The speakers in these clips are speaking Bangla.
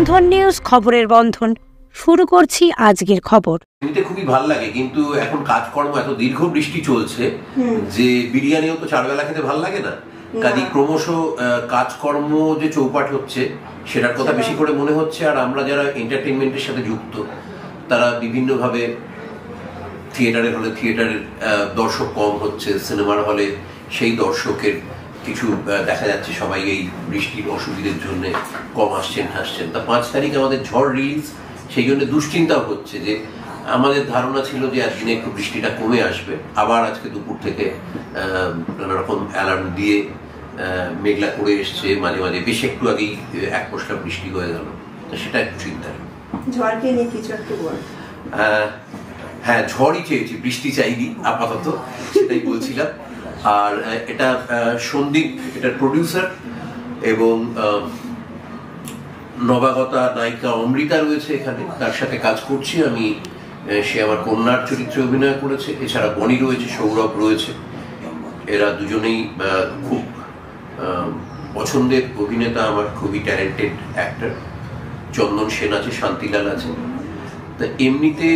বন্ধন নিউজ খবরের বন্ধন শুরু করছি আজকের খবর। এমনিতে খুবই ভালো লাগে, কিন্তু এখন কাজকর্ম এত দীর্ঘ বৃষ্টি চলছে যে বিরিয়ানিও তো চারবেলা খেতে ভালো লাগে না। কাজে ক্রমশ কাজকর্ম যে চৌপাট হচ্ছে সেটার কথা বেশি করে মনে হচ্ছে। আর আমরা যারা এন্টারটেনমেন্টের সাথে যুক্ত তারা বিভিন্নভাবে থিয়েটারের হলে থিয়েটারের দর্শক কম হচ্ছে, সিনেমার হলে সেই দর্শকের কিছু দেখা যাচ্ছে সবাই এই বৃষ্টির অসুবিধার জন্য কম আসছেন ঠাসছেন। তা 5 তারিখ আমাদের ঝড় রিলিজ, সেই জন্য দুশ্চিন্তাও হচ্ছে যে আমাদের ধারণা ছিল যে একদিনে একটু বৃষ্টিটা কমে আসবে, আবার আজকে দুপুর থেকে নানা রকম অ্যালার্ম দিয়ে মেঘলা করে এসছে, মাঝে মাঝে বেশ একটু আগেই এক পশলা বৃষ্টি হয়ে গেল। সেটা একটু চিন্তার। ঝড়কে নিয়ে কিছু একটু বল। হ্যাঁ, ঝড়ই চেয়েছি, বৃষ্টি চাইনি আপাতত, সেটাই বলছিলাম। আর এটা সন্দীপ এটার প্রডিউসার, এবং নবাগতা নায়িকা অমৃতা রয়েছে এখানে, তার সাথে কাজ করছি আমি। সে আমার কন্যার চরিত্রে অভিনয় করেছে। এছাড়া বনি রয়েছে, সৌরভ রয়েছে। এরা দুজনেই খুব পছন্দের অভিনেতা, আমার খুবই ট্যালেন্টেড অ্যাক্টর। চন্দন সেন আছে, শান্তিলাল আছে। তা এমনিতে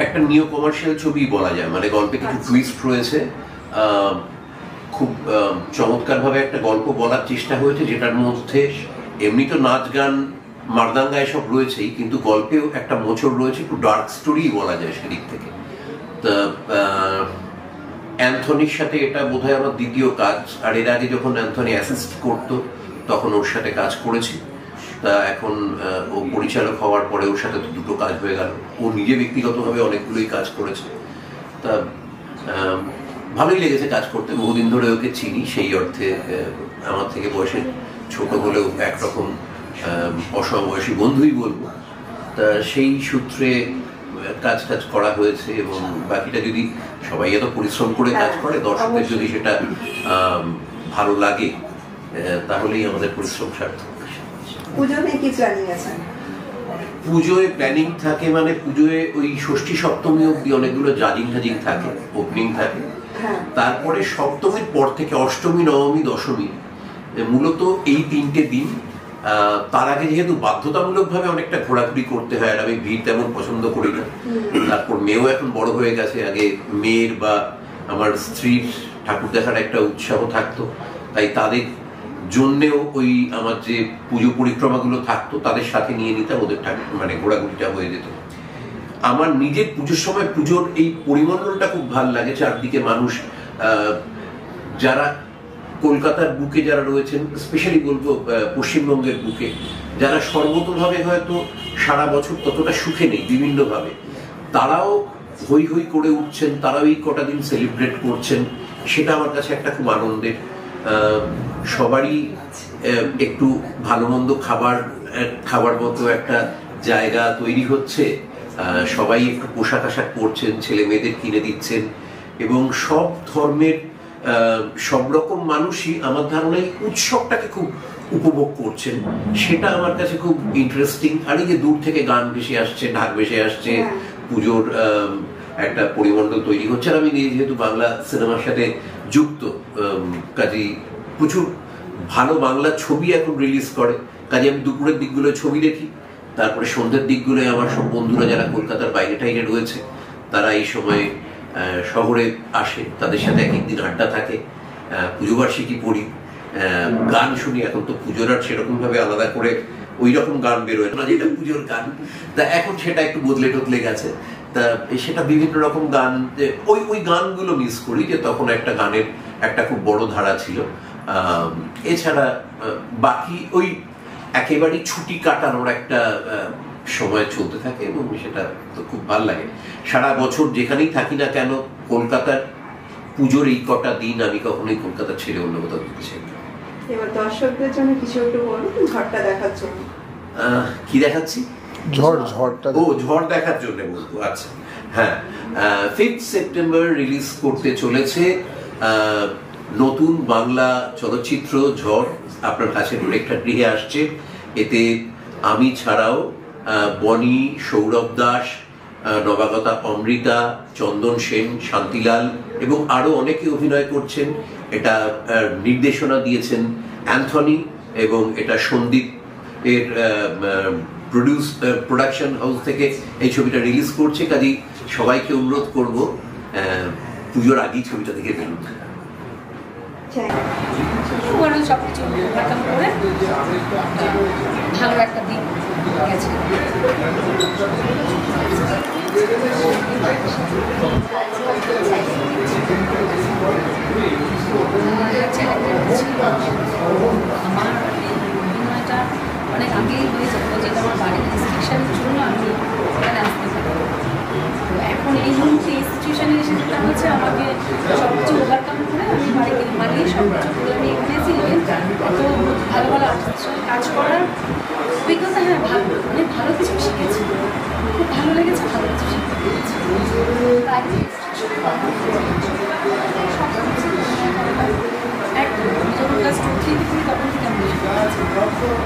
একটা নিও কমার্শিয়াল ছবি বলা যায়, মানে গল্পে কিছু টুইস্ট রয়েছে। খুব চমৎকারভাবে একটা গল্প বলার চেষ্টা হয়েছে, যেটার মধ্যে এমনি তো নাচ গান মারদাঙ্গা এসব রয়েছেই, কিন্তু গল্পেও একটা মোচড় রয়েছে, একটু ডার্ক স্টোরি বলা যায় সেদিক থেকে। তা অ্যান্থনির সাথে এটা বোধহয় আমার দ্বিতীয় কাজ। আর এর আগে যখন অ্যান্থনি অ্যাসিস্ট করতো তখন ওর সাথে কাজ করেছি। তা এখন ও পরিচালক হওয়ার পরে ওর সাথে তো দুটো কাজ হয়ে গেল। ও নিজে ব্যক্তিগতভাবে অনেকগুলোই কাজ করেছে। তা ভালোই লেগেছে কাজ করতে। বহুদিন ধরে ওকে চিনি, সেই অর্থে আমার থেকে বয়সে ছোট হলেও একরকম অসমবয়সী বন্ধুই বলবো। তা সেই সূত্রে কাজ করা হয়েছে, এবং বাকিটা যদি সবাই এত পরিশ্রম করে কাজ করে, দর্শকদের যদি সেটা ভালো লাগে তাহলেই আমাদের পরিশ্রম সার্থক। পুজোয় প্ল্যানিং থাকে, মানে পুজোয় ওই ষষ্ঠী সপ্তমী অব্দি অনেকগুলো জাজিং থাকে, ওপেনিং থাকে। তারপরে সপ্তমীর পর থেকে অষ্টমী, নবমী, দশমী, মূলত এই 3টে দিন। তার আগে যেহেতু বাধ্যতামূলক ভাবে অনেকটা ঘোরাঘুরি করতে হয়, আর আমি ভিড় তেমন পছন্দ করি না। তারপর মেয়েও এখন বড় হয়ে গেছে। আগে মেয়ের বা আমার স্ত্রীর ঠাকুর দেখার একটা উৎসাহ থাকতো, তাই তাদের জন্যেও ওই আমার যে পুজো পরিক্রমাগুলো থাকতো তাদের সাথে নিয়ে নিতাম, ওদের মানে ঘোরাঘুরিটা হয়ে যেত। আমার নিজের পুজোর সময় পুজোর এই পরিমণ্ডলটা খুব ভালো লাগে। চারদিকে মানুষ, যারা কলকাতার বুকে যারা রয়েছেন, স্পেশালি বলবো পশ্চিমবঙ্গের বুকে, যারা সর্বতোভাবে হয়তো সারা বছর ততটা সুখে নেই বিভিন্নভাবে, তারাও হই হই করে উঠছেন, তারাও এই কটা দিন সেলিব্রেট করছেন। সেটা আমার কাছে একটা খুব আনন্দের। সবারই একটু ভালো মন্দ খাবার মতো একটা জায়গা তৈরি হচ্ছে। সবাই একটু পোশাক আশাক পরছেন, ছেলে মেয়েদের কিনে দিচ্ছেন, এবং সব ধর্মের সব রকম মানুষই আমার ধারণায় উৎসবটাকে খুব উপভোগ করছেন। সেটা আমার কাছে খুব ইন্টারেস্টিং। আর এই যে দূর থেকে গান ভেসে আসছে, ঢাক ভেসে আসছে, পুজোর একটা পরিমণ্ডল তৈরি হচ্ছে। আর আমি যেহেতু বাংলা সিনেমার সাথে যুক্ত, কাজেই প্রচুর ভালো বাংলা ছবি এখন রিলিজ করে। কাজে আমি দুপুরের দিকগুলোয় ছবি দেখি, তারপরে সন্ধ্যের দিকগুলোয় আমার সব বন্ধুরা যারা কলকাতার বাইরে টাইরে রয়েছে তারা এই সময় শহরে আসে, তাদের সাথে এক একদিন আড্ডা থাকে, পুজো বার্ষিকী পড়ি, গান শুনি। এখন তো পুজোর আর সেরকম ভাবে আলাদা করে ওই রকম গান বেরোয় না যেটা পুজোর গান। তা এখন সেটা একটু বদলে গেছে। তা সেটা বিভিন্ন রকম গান, ওই গানগুলো মিস করি, যে তখন একটা গানের একটা খুব বড় ধারা ছিল। এছাড়া বাকি ওই একেবারেই ছুটি কাটানোর একটা সময় চলতে থাকে, এবং সেটা তো খুব ভালো লাগে। সারা বছর যেখানেই থাকি না কেন, কলকাতার পুজোর এই কটা দিন আমি কখনোই কলকাতা ছেড়ে অন্য কোথাও যেতে চাই না। এবার দর্শকদের জন্য কিছু একটু বলুন ঝড়টা দেখার জন্য। কি দেখাচ্ছি? ঝড় দেখার জন্য বলবো। আচ্ছা, হ্যাঁ, 5 সেপ্টেম্বর রিলিজ করতে চলেছে নতুন বাংলা চলচ্চিত্র ঝড়। আপনার কাছে প্রেক্ষাগৃহে আসছে। এতে আমি ছাড়াও বনি, সৌরভ দাস, নবাগতা অমৃতা, চন্দন সেন, শান্তিলাল এবং আরো অনেকে অভিনয় করছেন। এটা নির্দেশনা দিয়েছেন অ্যান্থনি, এবং এটা সন্দীপ এর প্রোডাকশন হাউস থেকে এই ছবিটা রিলিজ করছে, কাজেই সবাইকে অনুরোধ করব পুজোর আগেই ছবিটা থেকে বেরোন। সব কিছু ওভারকাম করে ভালো একটা দিন গেছে। আমার অভিনয়টা অনেক আগেই হয়ে যাবো, যেটা আমার বাড়ির রেস্ট্রিকশনের জন্য আমি ওখানে আসতে পারি। তো এখন এই মুহূর্তে এই সিচুয়েশানে এসে যেটা হচ্ছে, আমাকে সব কিছু ওভারকাম করে আমি বাড়িতে বানিয়ে সব কিছু করে আমি এখানে এসে এত ভালো ভালো আর্টিস্টের সঙ্গে কাজ করার অভিজ্ঞতা, হ্যাঁ ভালো, অনেক ভালো কিছু শিখেছি, খুব ভালো লেগেছে, ভালো কিছু শিখতে পেরেছি। যখন ক্লাস 2-3 থেকে তখন থেকে আমি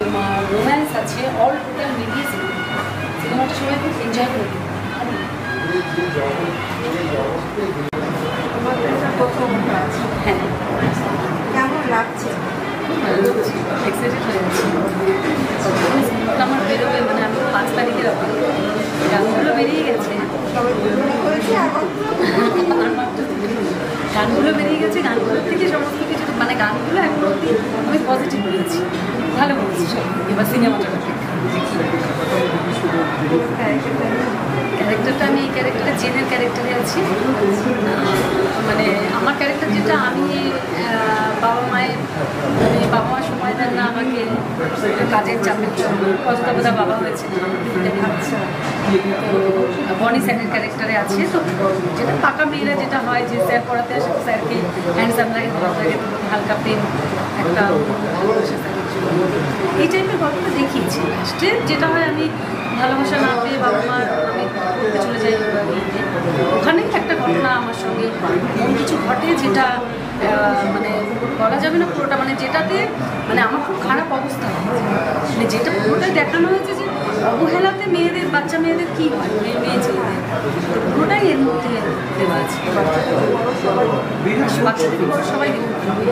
তোমার রোম্যান্স আছে, অল টোটাল মিলিয়ে সিনেমাটা সবাই খুব এনজয় করে দিই। হ্যাঁ, কেমন লাগছে? এক্সাইটেড হয়ে যাচ্ছি। আমার বেরোবে, মানে আমি 5 তারিখের অপেক্ষা, গানগুলো বেরিয়ে গেছে, গানগুলো বেরিয়ে গেছে, গানগুলোর থেকে সমস্ত কিছু, মানে গানগুলো এখন অব্দি আমি পজিটিভ বলেছি, ভালো বলেছি সব। এবার সিনেমাটার অপেক্ষা ক্যারেক্টারটা, আমি এই ক্যারেক্টারে জেনের ক্যারেক্টারে আছি। মানে আমার ক্যারেক্টার যেটা, আমি বাবা মায়ের, মানে বাবা মা সময় দেন না আমাকে, কাজের চাপের জন্য অযথাবোধা বাবা হয়েছে। তো বনি স্যারের ক্যারেক্টারে আছে, তো যেটা পাকা মেয়েরা যেটা হয়, যে স্যার পড়াতে আসে, স্যারকে হ্যান্ডসাম লাগে, হালকা প্রেম একটা ভালোবাসা স্যারের জন্য, এই টাইপের গল্পটা দেখিয়েছি। লাস্টে যেটা হয়, আমি ভালোবাসা না পেয়ে বাবা মা, আমি পড়তে চলে যাই ওখানে, একটা ঘটনা আমার সঙ্গে এমন কিছু ঘটে যেটা মানে বলা যাবে না পুরোটা, মানে যেটাতে মানে আমার খুব খারাপ অবস্থা হয়, মানে যেটা পুরোটাই দেখানো হয়েছে যে অবহেলাতে মেয়েদের, বাচ্চা মেয়েদের কী হয়, মেয়ে ছেলেদের, পুরোটাই এর মধ্যে দেওয়া আছে। বাচ্চা থেকে বড় সবাই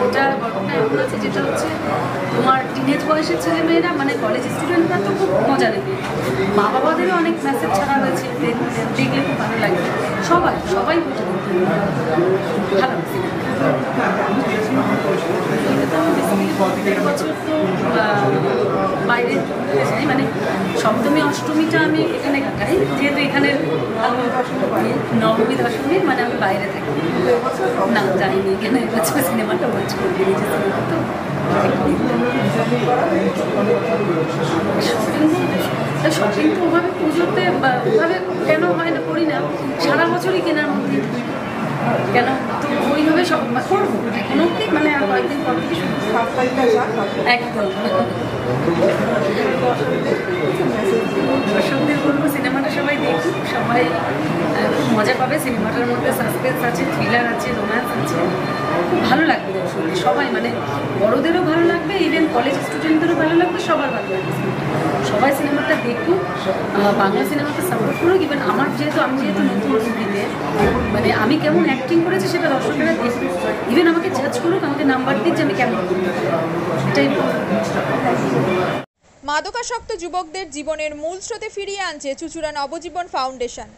এটা গল্পটা এমন আছে, যেটা হচ্ছে তোমার টিনেজ বয়সের ছেলে মেয়েরা, মানে কলেজ স্টুডেন্টরা তো খুব মজা নেবে, মা বাবাদেরও অনেক মেসেজ ছাড়া হয়েছে, দেখলে খুব ভালো লাগে। সবাই সবাই বুঝে ভালো বছর তো বাইরে যাই, মানে সপ্তমী অষ্টমীটা আমি এখানে কাটাই, যেহেতু এখানে নবমী দশমী মানে আমি বাইরে থাকি, না যাইনি এখানে। এবছর সিনেমাটা ওয়াচ করবি, নিজের সিনেমা তো শপিং তো ওভাবে পুজোতে ওভাবে কেন হয় না, করি না, সারা বছরই কেনার মধ্যে কেন, তো ওইভাবে সব করবো এখন অব্দি, মানে আর কয়েকদিন পর থেকে একদম দর্শকদের বলবো সিনেমাটা সবাই দেখুন, সবাই খুব মজা পাবে। সিনেমাটার মধ্যে সাসপেন্স আছে, থ্রিলার আছে, রোম্যান্স আছে, খুব ভালো লাগবে দর্শকদের, সবাই মানে বড়োদেরও ভালো লাগবে, ইভেন কলেজ স্টুডেন্টদেরও ভালো লাগবে, সবার ভালো লাগবে। সবাই সিনেমাটা দেখুন, বাংলা সিনেমাকে সাপোর্ট করুক। ইভেন আমি যেহেতু নতুন মুভিতে, মানে আমি কেমন অ্যাক্টিং করেছি সেটা দর্শকেরা দেখুন, ইভেন আমাকে জাজ করুক, আমাকে নাম্বার দিক যে আমি কেমন করি, এটাই। মাদকাসক্ত যুবকদের জীবনের মূল স্রোতে ফিরিয়ে আনছে চুঁচুড়া নবজীবন ফাউন্ডেশন।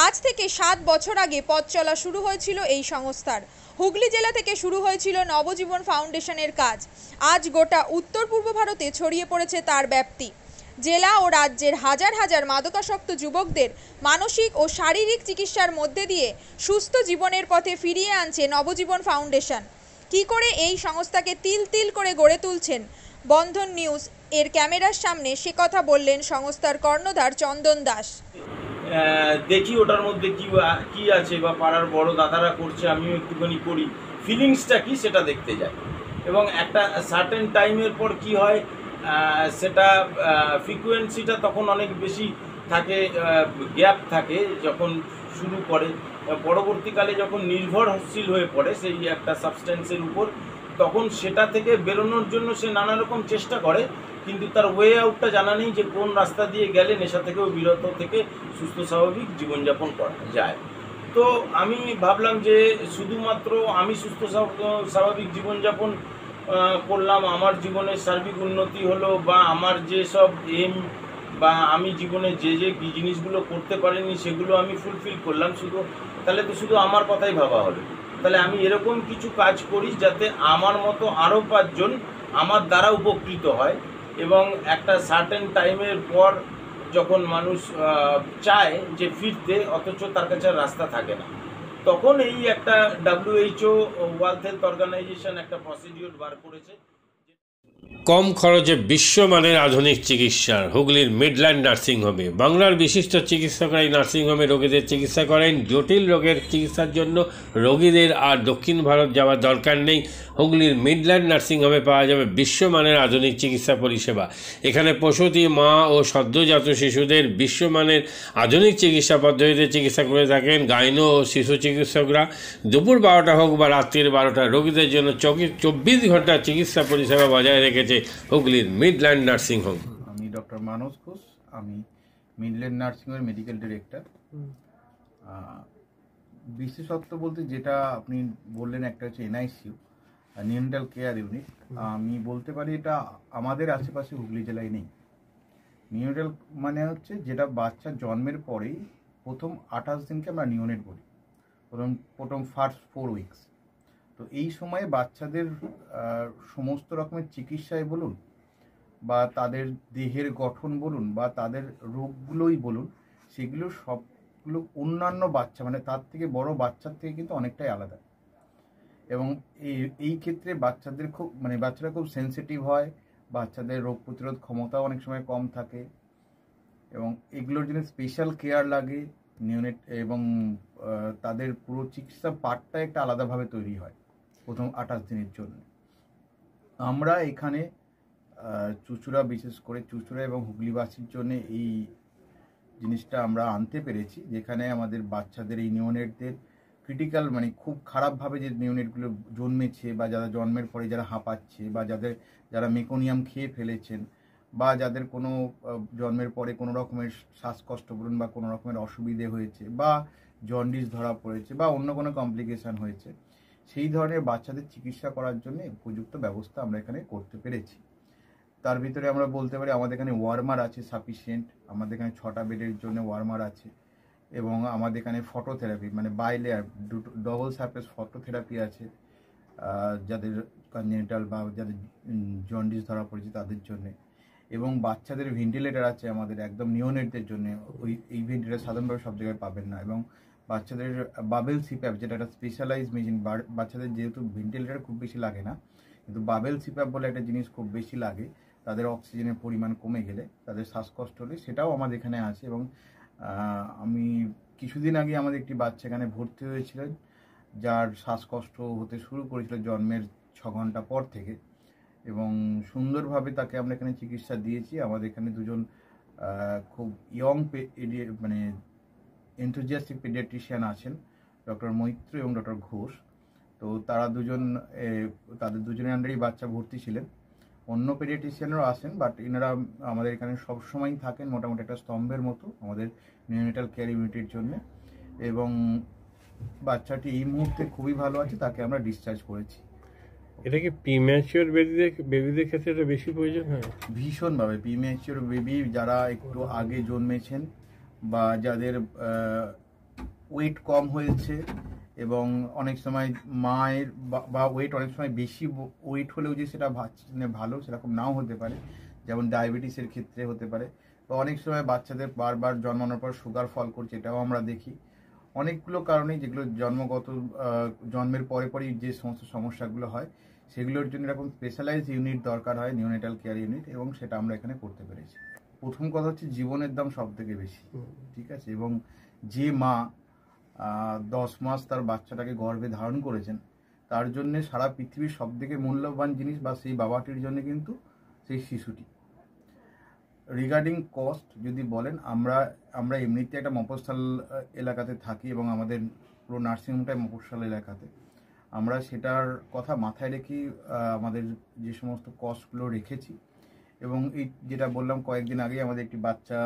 আজ থেকে 7 বছর আগে পথ চলা শুরু হয়েছিল এই সংস্থার। হুগলি জেলা থেকে শুরু হয়েছিল নবজীবন ফাউন্ডেশনের কাজ। আজ গোটা উত্তর পূর্ব ভারতে ছড়িয়ে পড়েছে তার ব্যাপ্তি। জেলা ও রাজ্যের হাজার হাজার মাদকাসক্ত যুবকদের মানসিক ও শারীরিক চিকিৎসার মধ্যে দিয়ে সুস্থ জীবনের পথে ফিরিয়ে আনছে নবজীবন ফাউন্ডেশন। কী করে এই সংস্থাকে তিল তিল করে গড়ে তুলছেন বন্ধন নিউজ এর ক্যামেরার সামনে, সে কথা বললেন সংস্থার কর্ণধার চন্দন দাস। দেখি ওটার মধ্যে কি আছে, বা পাড়ার বড় দাদারা করছে, আমিও একটুখানি করি, ফিলিংসটা কি সেটা দেখতে যাই। এবং একটা সার্টেন টাইমের পর কি হয়, সেটা ফ্রিকোয়েন্সিটা তখন অনেক বেশি থাকে, গ্যাপ থাকে যখন শুরু করে, পরবর্তীকালে যখন নির্ভরশীল হয়ে পড়ে সেই একটা সাবস্টেন্সের উপর, তখন সেটা থেকে বেরোনোর জন্য সে নানা রকম চেষ্টা করে, কিন্তু তার ওয়ে আউটটা জানা নেই যে কোন রাস্তা দিয়ে গেলে নেশা থেকেও বিরত থেকে সুস্থ স্বাভাবিক জীবনযাপন করা যায়। তো আমি ভাবলাম যে শুধুমাত্র আমি সুস্থ স্বাভাবিক জীবনযাপন করলাম, আমার জীবনের সার্বিক উন্নতি হলো, বা আমার যেসব এম বা আমি জীবনে যে জিনিসগুলো করতে পারিনি সেগুলো আমি ফুলফিল করলাম, তাহলে তো শুধু আমার কথাই ভাবা হবে। তাহলে আমি এরকম কিছু কাজ করি যাতে আমার মতো আরও 5 জন আমার দ্বারা উপকৃত হয়, এবং একটা সার্টেন টাইমের পর যখন মানুষ চায় যে ফিরতে, অথচ তার কাছে রাস্তা থাকে না, তখন এই একটা WHO ওয়ার্ল্ড হেলথ অর্গানাইজেশন একটা প্রসিডিওর বার করেছে। কম খরচে বিশ্বমানের আধুনিক চিকিৎসার হুগলির মিডল্যান্ড নার্সিংহোমে বাংলার বিশিষ্ট চিকিৎসকরা এই নার্সিংহোমে রোগীদের চিকিৎসা করেন। জটিল রোগের চিকিৎসার জন্য রোগীদের আর দক্ষিণ ভারত যাওয়ার দরকার নেই। হুগলির মিডল্যান্ড নার্সিংহোমে পাওয়া যাবে বিশ্বমানের আধুনিক চিকিৎসা পরিষেবা। এখানে প্রসূতি, মা ও সদ্যজাত শিশুদের বিশ্বমানের আধুনিক চিকিৎসা পদ্ধতিতে চিকিৎসা করে থাকেন গাইনো ও শিশু চিকিৎসকরা। দুপুর 12টা হোক বা রাত্রির 12টা, রোগীদের জন্য 24 ঘন্টা চিকিৎসা পরিষেবা বজায় রেখেছে হুগলির মিডল্যান্ড নার্সিংহোম। আমি ডক্টর মানস ঘোষ, আমি মিডল্যান্ড নার্সিংহোমের মেডিকেল ডিরেক্টর। বিশেষত্ব বলতে যেটা আপনি বললেন, একটা হচ্ছে NICU, নিউনেটাল কেয়ার ইউনিট। আমি বলতে পারি এটা আমাদের আশেপাশে হুগলি জেলায় নেই। নিউনেটাল মানে হচ্ছে যেটা বাচ্চা জন্মের পরেই প্রথম 28 দিনকে আমরা নিউনেট বলি, প্রথম ফার্স্ট 4 উইকস। তো এই সময়ে বাচ্চাদের সমস্ত রকমের চিকিৎসায় বলুন, বা তাদের দেহের গঠন বলুন, বা তাদের রোগগুলোই বলুন, সেগুলো সবগুলো অন্যান্য বাচ্চা মানে তার থেকে বড় বাচ্চার থেকে কিন্তু অনেকটাই আলাদা। এবং এই ক্ষেত্রে বাচ্চারা খুব সেন্সিটিভ হয়, বাচ্চাদের রোগ প্রতিরোধ ক্ষমতাও অনেক সময় কম থাকে, এবং এগুলোর জন্য স্পেশাল কেয়ার লাগে নিউনেট, এবং তাদের পুরো চিকিৎসা পার্টটা একটা আলাদাভাবে তৈরি হয় প্রথম 28 দিনের জন্য। আমরা এখানে চুঁচুড়া, বিশেষ করে চুঁচুড়া এবং হুগলিবাসীর জন্য এই জিনিসটা আমরা আনতে পেরেছি, যেখানে আমাদের বাচ্চাদের এই নিউনেটদের ক্রিটিক্যাল খুব খারাপভাবে যে নিউনেটগুলো জন্মেছে, বা যারা জন্মের পরে যারা হাঁপাচ্ছে, বা যারা মেকোনিয়াম খেয়ে ফেলেছেন, বা যাদের কোনো জন্মের পরে কোনো রকমের শ্বাসকষ্ট বলুন, বা কোনো রকমের অসুবিধে হয়েছে, বা জন্ডিস ধরা পড়েছে, বা অন্য কোনো কমপ্লিকেশান হয়েছে, সেই ধরনের বাচ্চাদের চিকিৎসা করার জন্য উপযুক্ত ব্যবস্থা আমরা এখানে করতে পেরেছি। তার ভিতরে আমরা বলতে পারি আমাদের এখানে ওয়ার্মার আছে সাফিসিয়েন্ট, আমাদের এখানে 6টা বেডের জন্য ওয়ার্মার আছে, এবং আমাদের এখানে phototherapy bilayer double surface phototherapy আছে যাদের কনজেনিটাল বা যাদের জন্ডিস ধরা পড়েছে তাদের জন্যে, এবং বাচ্চাদের ভেন্টিলেটার আছে আমাদের একদম নিওনেটদের জন্য। এই ভেন্টিলেটার সাধারণভাবে সব জায়গায় পাবেন না, এবং বাচ্চাদের বাবেল সিপ্যাপ, যেটা একটা স্পেশালাইজ মেশিন, বাচ্চাদের যেহেতু ভেন্টিলেটার খুব বেশি লাগে না, কিন্তু বাবেল সিপ্যাপ বলে একটা জিনিস খুব বেশি লাগে, তাদের অক্সিজেনের পরিমাণ কমে গেলে, তাদের শ্বাসকষ্ট হলে, সেটাও আমাদের এখানে আছে। এবং আমি কিছুদিন আগে আমাদের একটি বাচ্চা এখানে ভর্তি হয়েছিলেন, যার শ্বাসকষ্ট হতে শুরু করেছিল জন্মের 6 ঘন্টা পর থেকে, এবং সুন্দরভাবে তাকে আমরা এখানে চিকিৎসা দিয়েছি। আমাদের এখানে দুজন খুব ইয়ং এনথুজিয়াস্টিক পেডিয়াট্রিশিয়ান আছেন, ডক্টর মৈত্র এবং ডক্টর ঘোষ। তো তাদের দুজনের আন্ডারেই বাচ্চা ভর্তি ছিলেন। অন্য পেডিয়াট্রিশিয়ানরাও আসেন, বাট এনারা আমাদের এখানে সবসময়ই থাকেন মোটামুটি একটা স্তম্ভের মতো আমাদের নিউনেটাল কেয়ার ইউনিটের জন্য। এবং বাচ্চাটি এই মুহূর্তে খুবই ভালো আছে, তাকে আমরা ডিসচার্জ করেছি। এটা কি প্রিম্যাচিওর বেবিদের ক্ষেত্রে এটা বেশি প্রয়োজন হয়? ভীষণভাবে প্রিম্যাচিওর বেবি, যারা একটু আগে জন্মেছেন, বা যাদের ওয়েট কম হয়েছে, এবং অনেক সময় মায়ের বা ওয়েট অনেক সময় বেশি ওয়েট হলেও যে সেটা ভালো সেরকম নাও হতে পারে, যেমন ডায়াবেটিসের ক্ষেত্রে হতে পারে, বা অনেক সময় বাচ্চাদের বারবার জন্মানোর পর সুগার ফল করছে, এটাও আমরা দেখি। অনেকগুলো কারণেই যেগুলো জন্মের পরেই যে সমস্ত সমস্যাগুলো হয়, সেগুলোর জন্য এরকম স্পেশালাইজ ইউনিট দরকার হয়, নিউনেটাল কেয়ার ইউনিট, এবং সেটা আমরা এখানে করতে পেরেছি। প্রথম কথা হচ্ছে জীবনের দাম সব থেকে বেশি, ঠিক আছে, এবং যে মা 10 মাস তার বাচ্চাটাকে গর্ভে ধারণ করেছেন, তার জন্য সারা পৃথিবীর সব থেকে মূল্যবান জিনিস বা সেই বাবাটির জন্য কিন্তু সেই শিশুটি। রিগার্ডিং কস্ট যদি বলেন, আমরা এমনিতে একটা মফস্বল এলাকাতে থাকি, এবং আমাদের পুরো নার্সিংহোমটাই মফস্বল এলাকাতে। আমরা সেটার কথা মাথায় রেখে আমাদের যে সমস্ত কস্টগুলো রেখেছি, এবং এই যেটা বললাম কয়েকদিন আগেই আমাদের একটি বাচ্চা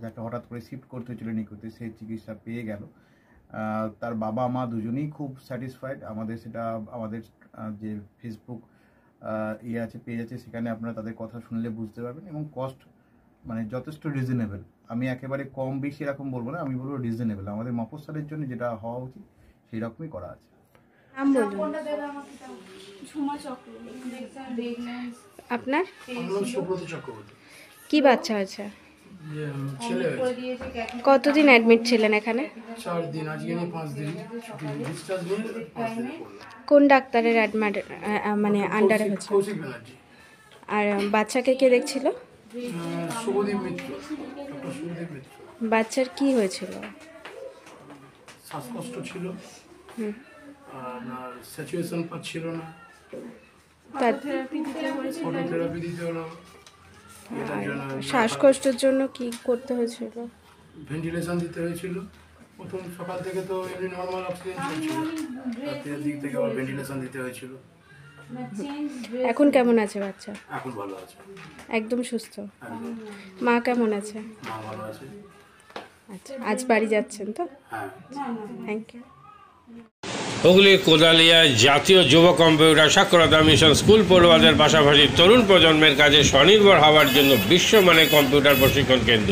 যাকে হঠাৎ করে শিফট করতে হয়েছিল নিকুতে, সে চিকিৎসা পেয়ে গেল। তার বাবা মা দুজনেই খুব স্যাটিসফাইড। আমাদের যে ফেসবুক আছে, পেজ আছে, সেখানে আপনারা তাদের কথা শুনলে বুঝতে পারবেন। এবং কস্ট মানে যথেষ্ট রিজনেবল। আমি একেবারে কম বেশি এরকম বলবো না, আমি বলবো রিজনেবল। আমাদের মফস্বলের জন্য যেটা হওয়া উচিত সেই রকমই করা আছে। আপনার সুব্রত চক্রবর্তী। কি বাচ্চা আছে? ছেলে কতদিন অ্যাডমিট ছিলেন এখানে? 4 দিন, আজকে নিয়ে 5 দিন ডিসচার্জ নিয়ে 5 দিন। কোন ডাক্তারের মানে আন্ডারে হচ্ছে? কৌশিক ব্যানার্জি। আর বাচ্চাকে কে দেখছিল? শুভদীপ মিত্র, ডক্টর শুভদীপ মিত্র। বাচ্চার কি হয়েছিল? শ্বাসকষ্ট ছিল, আর স্যাচুরেশন পাচ্ছিল না, ফটোথেরাপি দিতে হলো। এটার জন্য শ্বাসকষ্টের জন্য কি করতে হয়েছিল? ভেন্টিলেশন দিতে হয়েছিল। প্রথম সকাল থেকে তো এমনি নর্মাল অক্সিজেন চলছিল, রাতের দিক থেকে আবার ভেন্টিলেশন দিতে হয়েছিল। এখন কেমন আছে বাচ্চা? এখন ভালো আছে, একদম সুস্থ। একদম। মা কেমন আছে? মা ভালো আছে। আচ্ছা, আজ বাড়ি যাচ্ছেন তো? হ্যাঁ। Thank you. হুগলির কোদালিয়া জাতীয় যুব কম্পিউটার সাক্ষরতা মিশন স্কুল পড়ুয়াদের পাশাপাশি তরুণ প্রজন্মের কাজে স্বনির্ভর হওয়ার জন্য বিশ্বমানের কম্পিউটার প্রশিক্ষণ কেন্দ্র।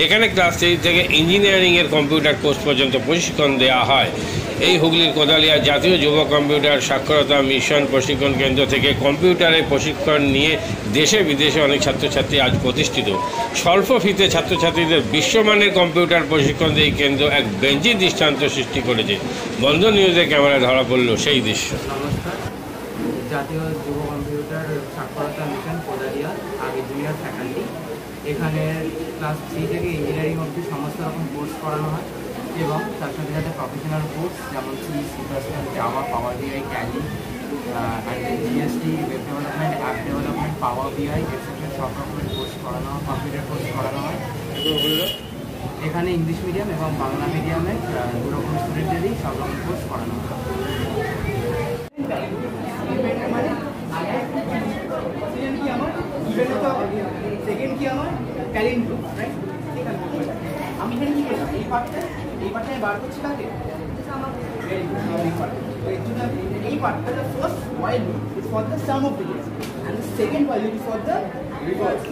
এখানে ক্লাস 3 থেকে ইঞ্জিনিয়ারিংয়ের কম্পিউটার কোর্স পর্যন্ত প্রশিক্ষণ দেওয়া হয়। এই হুগলির কোদালিয়া জাতীয় যুব কম্পিউটার সাক্ষরতা মিশন প্রশিক্ষণ কেন্দ্র থেকে কম্পিউটারের প্রশিক্ষণ নিয়ে দেশে বিদেশে অনেক ছাত্রছাত্রী আজ প্রতিষ্ঠিত। স্বল্প ফিতে ছাত্রছাত্রীদের বিশ্বমানের কম্পিউটার প্রশিক্ষণ দিয়ে এই কেন্দ্র এক বেঞ্চি দৃষ্টান্ত সৃষ্টি করেছে। বন্ধন নিউজে ক্যামেরায় ধরা পড়ল সেই দৃশ্য। নমস্কার, জাতীয় যুব কম্পিউটার সাক্ষরতা মিশন কোদালিয়া আগে জুনিয়র ফ্যাকাল্টি। এখানে ক্লাস 3 থেকে ইঞ্জিনিয়ারিং অবধি সমস্ত রকম কোর্স করানো হয় এবং তার সাথে সাথে প্রফেশনাল কোর্স যেমন সি++, Java, power BI, Tally, GST, web development, app development, power BI etcetera সব রকমের কোর্স করানো হয়, কম্পিউটার কোর্স করানো হয়। এখানে ইংলিশ মিডিয়াম এবং বাংলা মিডিয়ামে দু রকম স্টুডেন্টদেরই সব রকম কোর্স করানো হয়। সেকেন্ড কি আমার ট্যালেন্ট, রাইট? আমি এখানে কি করলাম, এই পার্টটা বার করছি কাকে? এই পার্টটা the first while loop is for the sum of digits and the second while loop is for the reverse.